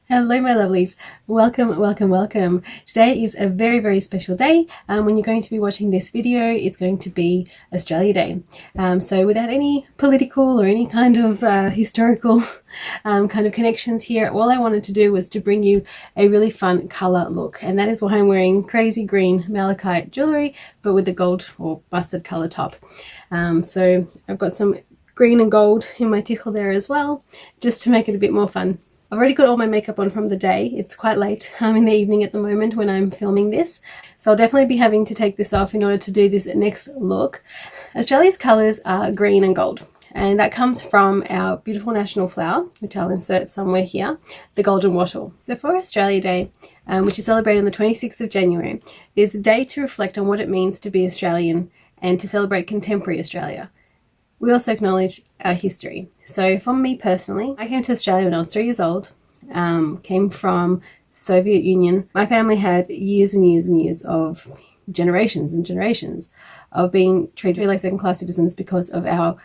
Hello my lovelies, welcome. Today is a very special day. When you're going to be watching this video, it's going to be Australia Day. So without any political or any kind of historical kind of connections here, all I wanted to do was to bring you a really fun colour look, and that is why I'm wearing crazy green malachite jewellery but with a gold or mustard colour top. So I've got some green and gold in my tickle there as well, just to make it a bit more fun. I've already got all my makeup on from the day. It's quite late in the evening at the moment when I'm filming this, so I'll definitely be having to take this off in order to do this next look. Australia's colours are green and gold, and that comes from our beautiful national flower, which I'll insert somewhere here, the golden wattle. So for Australia Day, which is celebrated on the 26th of January, is the day to reflect on what it means to be Australian and to celebrate contemporary Australia. We also acknowledge our history. So for me personally, I came to Australia when I was 3 years old, came from Soviet Union. My family had years and years of generations and generations of being treated like second-class citizens because of our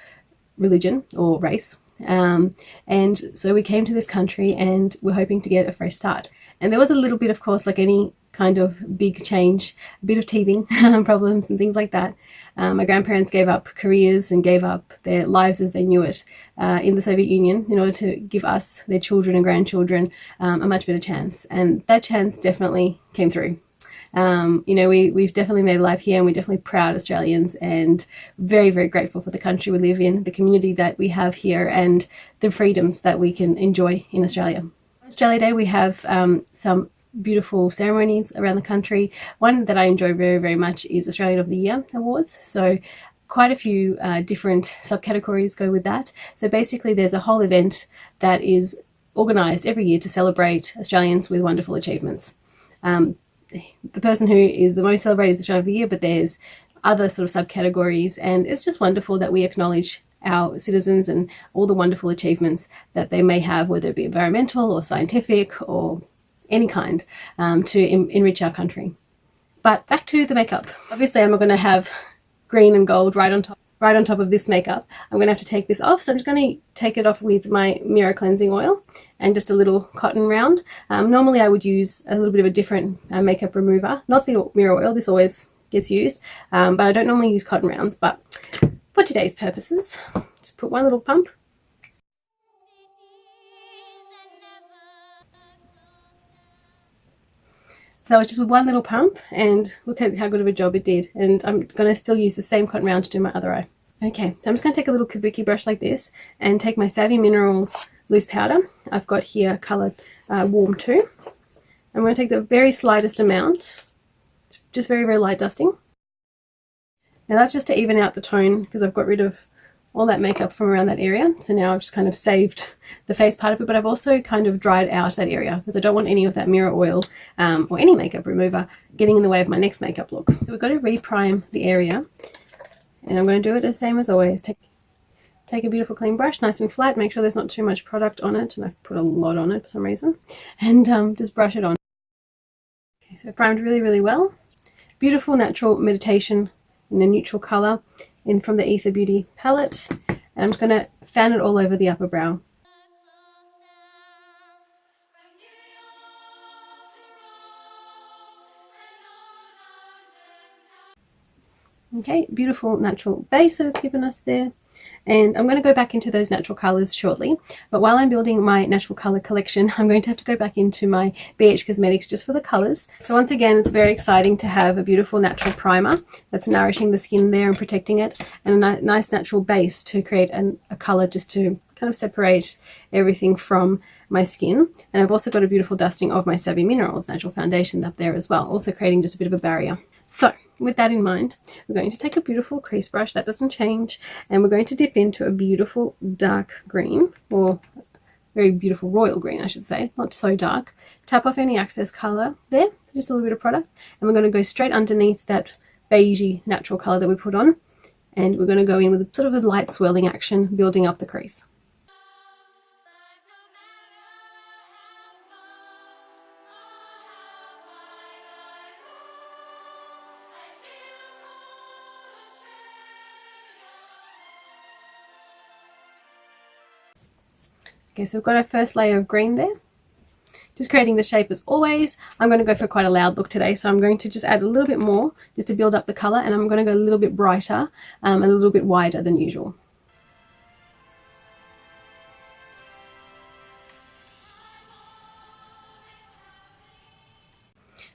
religion or race. And so we came to this country and we're hoping to get a fresh start. And there was a little bit, of course, like any kind of big change, a bit of teething problems and things like that. My grandparents gave up careers and gave up their lives as they knew it in the Soviet Union in order to give us, their children and grandchildren, a much better chance. And that chance definitely came through. You know, we've definitely made life here, and we're definitely proud Australians and very grateful for the country we live in, the community that we have here, and the freedoms that we can enjoy in Australia. On Australia Day, we have some beautiful ceremonies around the country. One that I enjoy very much is Australian of the Year Awards. So quite a few different subcategories go with that. So basically there's a whole event that is organised every year to celebrate Australians with wonderful achievements. The person who is the most celebrated is Australian of the Year, but there's other sort of subcategories, and it's just wonderful that we acknowledge our citizens and all the wonderful achievements that they may have, whether it be environmental or scientific or any kind, to enrich our country. But back to the makeup. Obviously I'm not going to have green and gold right on top of this makeup. I'm going to have to take this off, so I'm just going to take it off with my Mirror Cleansing Oil and just a little cotton round. Normally I would use a little bit of a different makeup remover, not the mirror oil, this always gets used, but I don't normally use cotton rounds. But for today's purposes, just put one little pump. That was just with one little pump, and look at how good of a job it did. And I'm going to still use the same cotton round to do my other eye. Okay, so I'm just going to take a little kabuki brush like this and take my Savvy Minerals loose powder. I've got here coloured Warm 2. I'm going to take the very slightest amount, just very light dusting. Now that's just to even out the tone, because I've got rid of all that makeup from around that area. So now I've just kind of saved the face part of it, but I've also kind of dried out that area because I don't want any of that mirror oil or any makeup remover getting in the way of my next makeup look. So we've got to reprime the area, and I'm going to do it the same as always. Take a beautiful clean brush, nice and flat, make sure there's not too much product on it, and I've put a lot on it for some reason, and just brush it on. Okay, so primed really well. Beautiful natural meditation in a neutral colour from the Ether Beauty palette, and I'm just going to fan it all over the upper brow. Okay, beautiful natural base that it's given us there. And I'm going to go back into those natural colours shortly, but while I'm building my natural colour collection, I'm going to have to go back into my BH Cosmetics just for the colours. So once again, it's very exciting to have a beautiful natural primer that's nourishing the skin there and protecting it, and a nice natural base to create a colour just to kind of separate everything from my skin. And I've also got a beautiful dusting of my Savvy Minerals natural foundation up there as well, also creating just a bit of a barrier. So with that in mind, we're going to take a beautiful crease brush that doesn't change, and we're going to dip into a beautiful dark green, or very beautiful royal green I should say, not so dark. Tap off any excess colour there, so just a little bit of product, and we're going to go straight underneath that beigey natural colour that we put on, and we're going to go in with sort of a light swirling action, building up the crease. Okay, so we've got our first layer of green there. Just creating the shape as always. I'm going to go for quite a loud look today, so I'm going to just add a little bit more just to build up the colour, and I'm going to go a little bit brighter and a little bit wider than usual.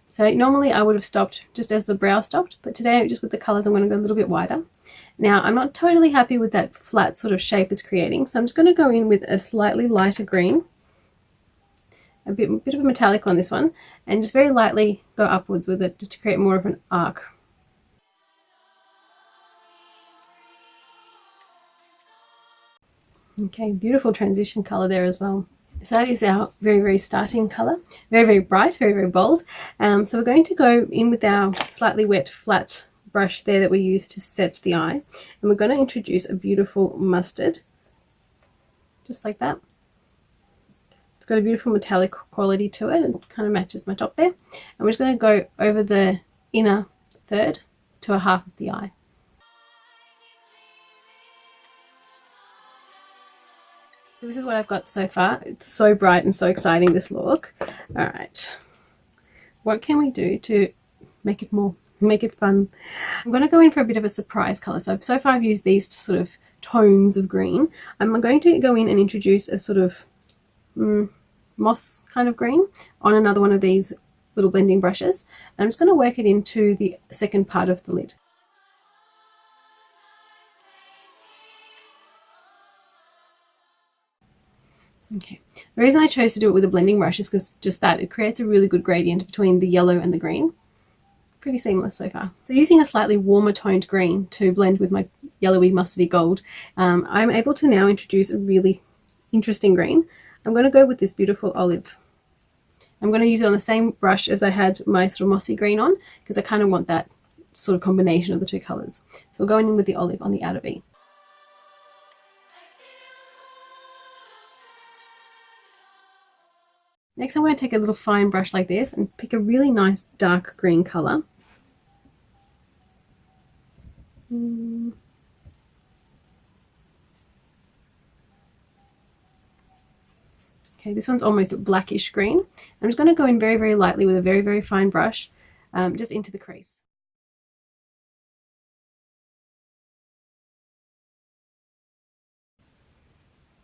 So normally I would have stopped just as the brow stopped, but today just with the colours I'm going to go a little bit wider. Now I'm not totally happy with that flat sort of shape it's creating, so I'm just going to go in with a slightly lighter green, a bit of a metallic on this one, and just very lightly go upwards with it just to create more of an arc. Okay, beautiful transition colour there as well. So that is our very starting colour, very bright, very bold. So we're going to go in with our slightly wet flat brush there that we use to set the eye, and we're going to introduce a beautiful mustard, just like that. It's got a beautiful metallic quality to it and kind of matches my top there. And we're just going to go over the inner third to a half of the eye. So this is what I've got so far. It's so bright and so exciting, this look. All right, what can we do to make it fun? I'm going to go in for a bit of a surprise color. So far I've used these sort of tones of green. I'm going to go in and introduce a sort of moss kind of green on another one of these little blending brushes, and I'm just going to work it into the second part of the lid. Okay, the reason I chose to do it with a blending brush is because just that, it creates a really good gradient between the yellow and the green. Pretty seamless so far. So using a slightly warmer toned green to blend with my yellowy mustardy gold, I'm able to now introduce a really interesting green. I'm going to go with this beautiful olive. I'm going to use it on the same brush as I had my sort of mossy green on, because I kind of want that sort of combination of the two colours. So we're going in with the olive on the outer V. Next I'm going to take a little fine brush like this and pick a really nice dark green colour. Okay, this one's almost blackish green. I'm just going to go in very lightly with a very fine brush just into the crease.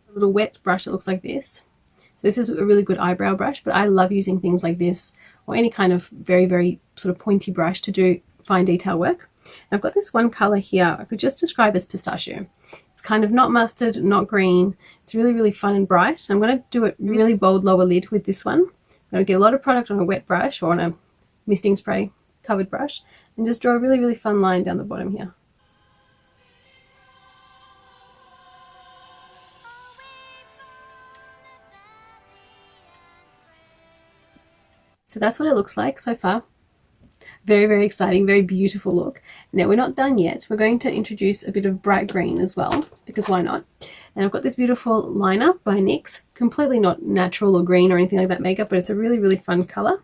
A little wet brush that looks like this. So this is a really good eyebrow brush, but I love using things like this or any kind of very sort of pointy brush to do fine detail work. And I've got this one colour here I could just describe as pistachio. It's kind of not mustard, not green. It's really fun and bright. I'm going to do a really bold lower lid with this one. I'm going to get a lot of product on a wet brush or on a misting spray covered brush and just draw a really fun line down the bottom here. So that's what it looks like so far. Very exciting, very beautiful look. Now we're not done yet. We're going to introduce a bit of bright green as well, because why not? And I've got this beautiful liner by NYX, completely not natural or green or anything like that makeup, but it's a really fun color.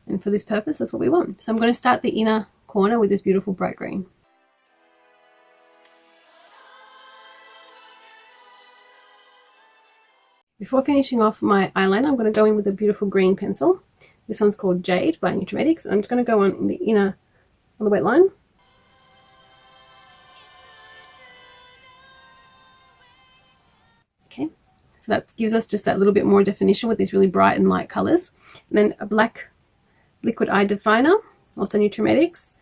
And for this purpose, that's what we want. So I'm going to start the inner corner with this beautiful bright green. Before finishing off my eyeliner, I'm going to go in with a beautiful green pencil. This one's called Jade by Nutrimetics. I'm just going to go on in the inner, on the wet line. Okay, so that gives us just that little bit more definition with these really bright and light colors. And then a black liquid eye definer, also Nutrimetics,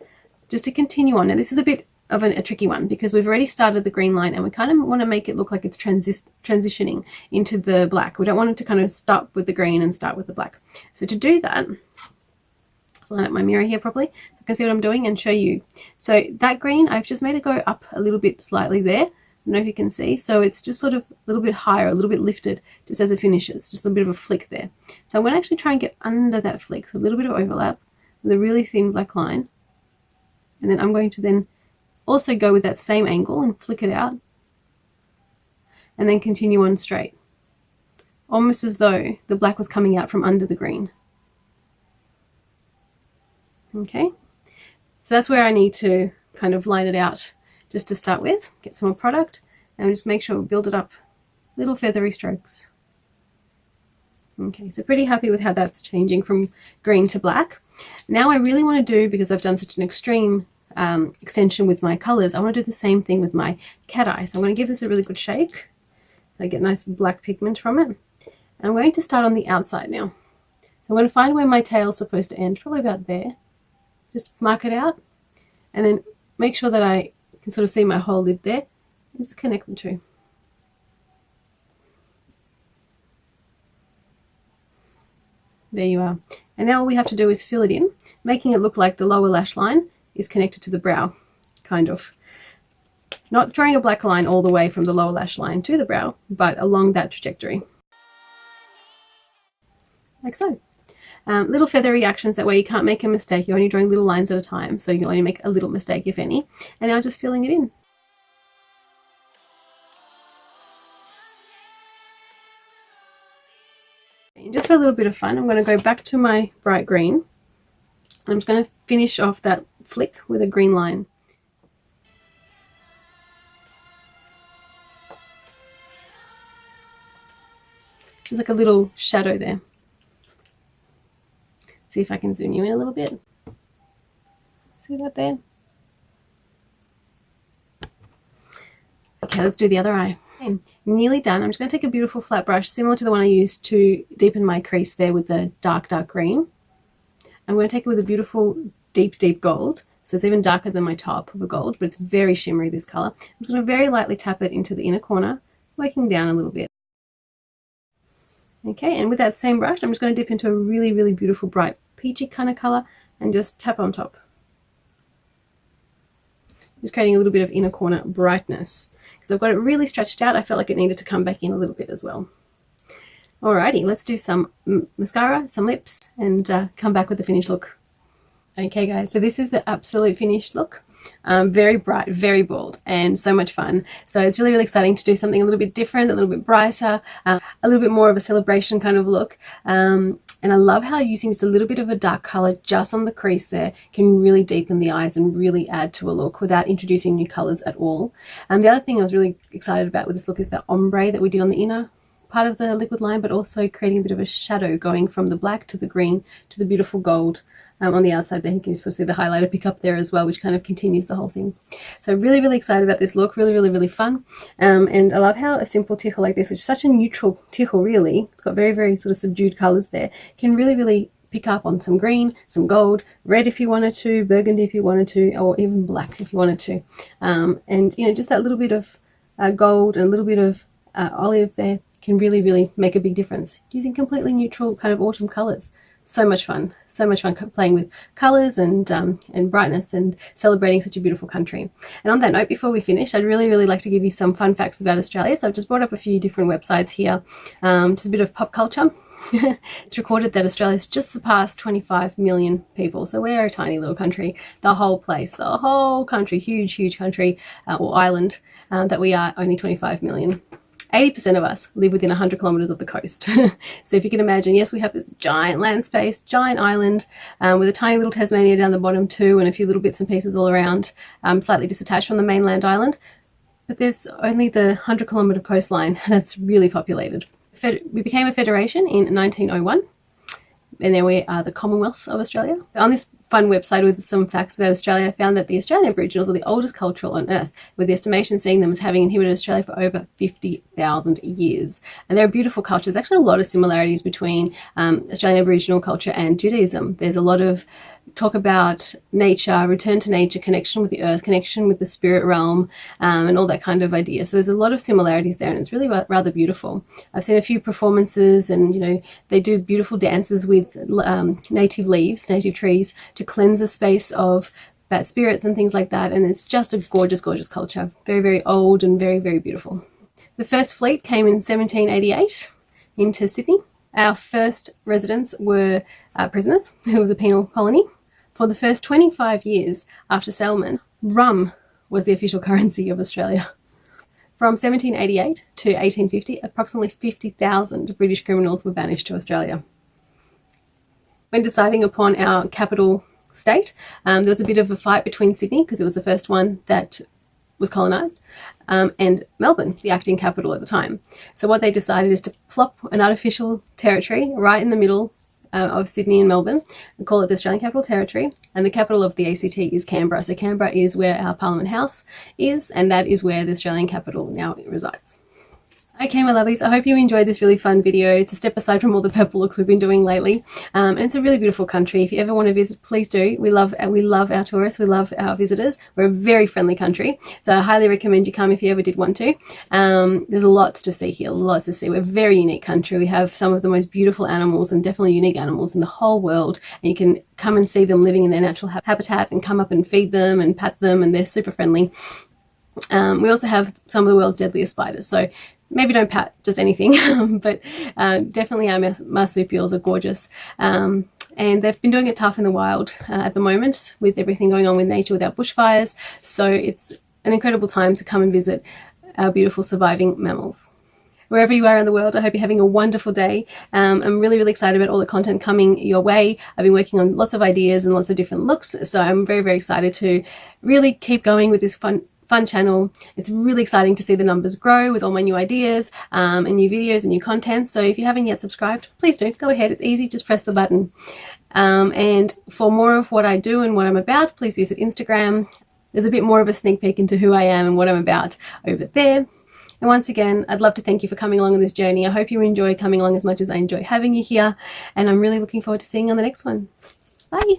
just to continue on. Now this is a bit of a tricky one because we've already started the green line and we kind of want to make it look like it's transitioning into the black. We don't want it to kind of stop with the green and start with the black. So to do that, let's line up my mirror here properly so I can see what I'm doing and show you. So that green, I've just made it go up a little bit slightly there. I don't know if you can see. So it's just sort of a little bit higher, a little bit lifted just as it finishes, just a bit of a flick there. So I'm going to actually try and get under that flick, so a little bit of overlap with a really thin black line. And then I'm going to then also go with that same angle and flick it out and then continue on straight, almost as though the black was coming out from under the green. Okay, so that's where I need to kind of line it out just to start with, get some more product and just make sure we build it up little feathery strokes. Okay, so pretty happy with how that's changing from green to black. Now I really want to do, because I've done such an extreme extension with my colors, I want to do the same thing with my cat eye. So I'm going to give this a really good shake so I get nice black pigment from it. And I'm going to start on the outside now. So I'm going to find where my tail's supposed to end, probably about there. Just mark it out and then make sure that I can sort of see my whole lid there and just connect the two. There you are. And now all we have to do is fill it in, making it look like the lower lash line is connected to the brow, kind of. Not drawing a black line all the way from the lower lash line to the brow, but along that trajectory. Like so. Little feathery actions, that way you can't make a mistake. You're only drawing little lines at a time, so you'll only make a little mistake, if any. And now just filling it in. And just for a little bit of fun, I'm going to go back to my bright green. I'm just going to finish off that flick with a green line. There's like a little shadow there. See if I can zoom you in a little bit. See that there? Okay, let's do the other eye. Okay, nearly done. I'm just going to take a beautiful flat brush similar to the one I used to deepen my crease there with the dark green. I'm going to take it with a beautiful deep gold. So it's even darker than my top of a gold, but it's very shimmery, this color. I'm just going to very lightly tap it into the inner corner, working down a little bit. Okay, and with that same brush, I'm just going to dip into a really beautiful bright peachy kind of color and just tap on top. Just creating a little bit of inner corner brightness. Because I've got it really stretched out, I felt like it needed to come back in a little bit as well. Alrighty, let's do some mascara, some lips, and come back with the finished look. Okay guys, so this is the absolute finished look. Very bright, very bold, and so much fun. So it's really exciting to do something a little bit different, a little bit brighter, a little bit more of a celebration kind of look. And I love how using just a little bit of a dark color just on the crease there can really deepen the eyes and really add to a look without introducing new colors at all. The other thing I was really excited about with this look is the ombre that we did on the inner part of the liquid line, but also creating a bit of a shadow going from the black to the green to the beautiful gold on the outside there. You can sort of see the highlighter pick up there as well, which kind of continues the whole thing. So really excited about this look, really fun. And I love how a simple tickle like this, which is such a neutral tickle really, it's got very sort of subdued colors there, can really pick up on some green, some gold, red if you wanted to, burgundy if you wanted to, or even black if you wanted to. And you know, just that little bit of gold and a little bit of olive there can really make a big difference using completely neutral kind of autumn colors. So much fun playing with colors and brightness and celebrating such a beautiful country. And on that note, before we finish, I'd really like to give you some fun facts about Australia. So I've just brought up a few different websites here, just a bit of pop culture. It's recorded that Australia's just surpassed 25 million people. So we're a tiny little country. The whole place, the whole country, huge country or island that we are, only 25 million. 80% of us live within 100 kilometers of the coast. So if you can imagine, yes, we have this giant land space, giant island with a tiny little Tasmania down the bottom too, and a few little bits and pieces all around, slightly disattached from the mainland island. But there's only the 100-kilometer coastline that's really populated. We became a federation in 1901. And then we are the Commonwealth of Australia. So on this fun website with some facts about Australia, I found that the Australian Aboriginals are the oldest culture on Earth, with the estimation seeing them as having inhabited Australia for over 50,000 years. And they're a beautiful culture. There's actually a lot of similarities between Australian Aboriginal culture and Judaism. There's a lot of talk about nature, return to nature, connection with the earth, connection with the spirit realm, and all that kind of idea. So there's a lot of similarities there, and it's really rather beautiful. I've seen a few performances, and you know, they do beautiful dances with native leaves, native trees, to cleanse the space of bad spirits and things like that. And it's just a gorgeous culture, very old and very beautiful. The first fleet came in 1788 into Sydney. Our first residents were prisoners. It was a penal colony. For the first 25 years after settlement, rum was the official currency of Australia. From 1788 to 1850, approximately 50,000 British criminals were banished to Australia. When deciding upon our capital state, there was a bit of a fight between Sydney, because it was the first one that was colonised, and Melbourne, the acting capital at the time. So what they decided is to plop an artificial territory right in the middle of Sydney and Melbourne and call it the Australian Capital Territory, and the capital of the ACT is Canberra. So Canberra is where our Parliament House is, and that is where the Australian capital now resides. Okay, my lovelies, I hope you enjoyed this really fun video. It's a step aside from all the purple looks we've been doing lately, and it's a really beautiful country. If you ever want to visit, please do. We love our tourists, we love our visitors. We're a very friendly country, so I highly recommend you come if you ever did want to. There's lots to see here, lots to see. We're a very unique country. We have some of the most beautiful animals, and definitely unique animals in the whole world, and you can come and see them living in their natural habitat and come up and feed them and pat them, and they're super friendly. We also have some of the world's deadliest spiders, so maybe don't pat just anything, but definitely our marsupials are gorgeous. And they've been doing it tough in the wild at the moment with everything going on with nature, with our bushfires. So it's an incredible time to come and visit our beautiful surviving mammals. Wherever you are in the world, I hope you're having a wonderful day. I'm really, really excited about all the content coming your way. I've been working on lots of ideas and lots of different looks, so I'm very, very excited to really keep going with this fun channel. It's really exciting to see the numbers grow with all my new ideas and new videos and new content. So if you haven't yet subscribed, please do. Go ahead. It's easy. Just press the button. And for more of what I do and what I'm about, please visit Instagram. There's a bit more of a sneak peek into who I am and what I'm about over there. And once again, I'd love to thank you for coming along on this journey. I hope you enjoy coming along as much as I enjoy having you here. And I'm really looking forward to seeing you on the next one. Bye.